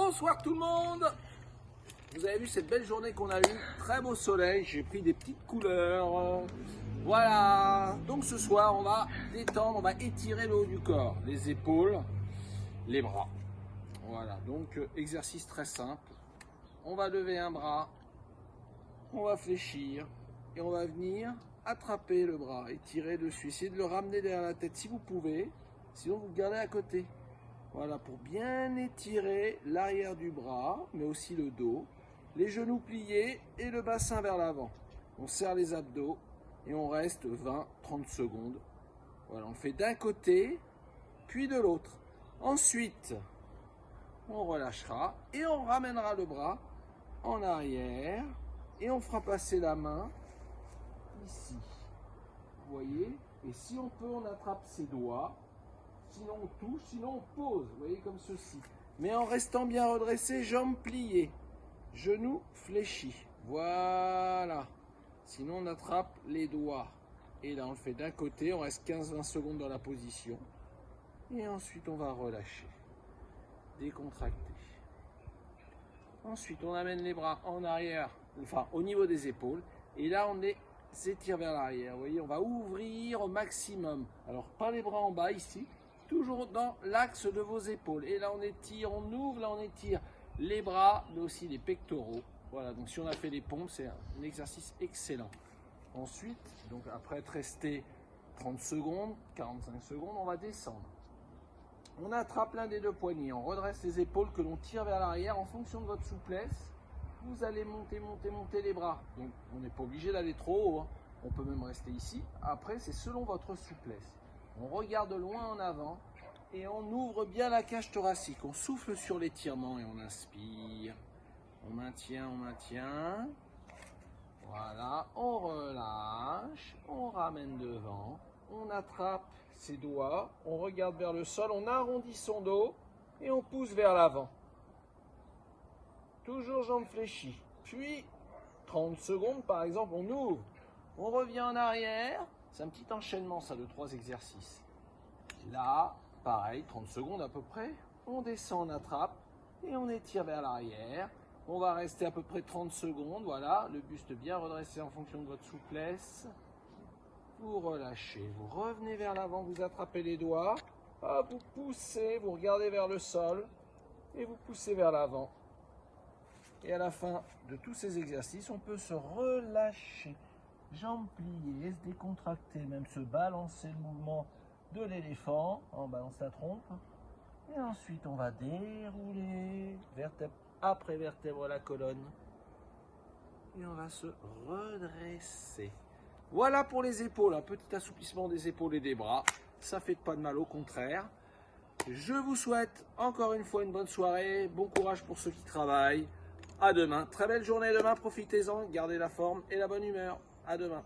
Bonsoir tout le monde. Vous avez vu cette belle journée qu'on a eue, très beau soleil, j'ai pris des petites couleurs. Voilà, donc ce soir on va détendre, on va étirer le haut du corps, les épaules, les bras. Voilà, donc exercice très simple. On va lever un bras, on va fléchir et on va venir attraper le bras, étirer dessus, essayer de le ramener derrière la tête si vous pouvez, sinon vous le gardez à côté. Voilà, pour bien étirer l'arrière du bras, mais aussi le dos, les genoux pliés et le bassin vers l'avant. On serre les abdos et on reste 20-30 secondes. Voilà, on le fait d'un côté, puis de l'autre. Ensuite, on relâchera et on ramènera le bras en arrière et on fera passer la main ici. Vous voyez? Et si on peut, on attrape ses doigts. Sinon on touche, sinon on pose, vous voyez, comme ceci. Mais en restant bien redressé, jambes pliées, genoux fléchis. Voilà. Sinon on attrape les doigts. Et là on le fait d'un côté, on reste 15-20 secondes dans la position. Et ensuite on va relâcher. Décontracter. Ensuite on amène les bras en arrière, enfin au niveau des épaules. Et là on s'étire vers l'arrière. Vous voyez, on va ouvrir au maximum. Alors pas les bras en bas ici. Toujours dans l'axe de vos épaules. Et là, on étire, on ouvre, là, on étire les bras, mais aussi les pectoraux. Voilà, donc si on a fait les pompes, c'est un exercice excellent. Ensuite, donc après être resté 30 secondes, 45 secondes, on va descendre. On attrape l'un des deux poignets, on redresse les épaules que l'on tire vers l'arrière en fonction de votre souplesse. Vous allez monter, monter, monter les bras. Donc, on n'est pas obligé d'aller trop haut, hein. On peut même rester ici. Après, c'est selon votre souplesse. On regarde loin en avant et on ouvre bien la cage thoracique. On souffle sur l'étirement et on inspire. On maintient, on maintient. Voilà, on relâche, on ramène devant. On attrape ses doigts, on regarde vers le sol, on arrondit son dos et on pousse vers l'avant. Toujours jambes fléchies. Puis, 30 secondes par exemple, on ouvre. On revient en arrière. C'est un petit enchaînement, ça, de 3 exercices. Là, pareil, 30 secondes à peu près. On descend, on attrape et on étire vers l'arrière. On va rester à peu près 30 secondes. Voilà, le buste bien redressé en fonction de votre souplesse. Vous relâchez, vous revenez vers l'avant, vous attrapez les doigts. Hop, vous poussez, vous regardez vers le sol et vous poussez vers l'avant. Et à la fin de tous ces exercices, on peut se relâcher. Jambes pliées, se décontracter, même se balancer le mouvement de l'éléphant, on balance la trompe. Et ensuite, on va dérouler vertèbre après vertèbre la colonne. Et on va se redresser. Voilà pour les épaules, un petit assouplissement des épaules et des bras. Ça fait pas de mal, au contraire. Je vous souhaite encore une fois une bonne soirée. Bon courage pour ceux qui travaillent. À demain. Très belle journée demain, profitez-en, gardez la forme et la bonne humeur. À demain.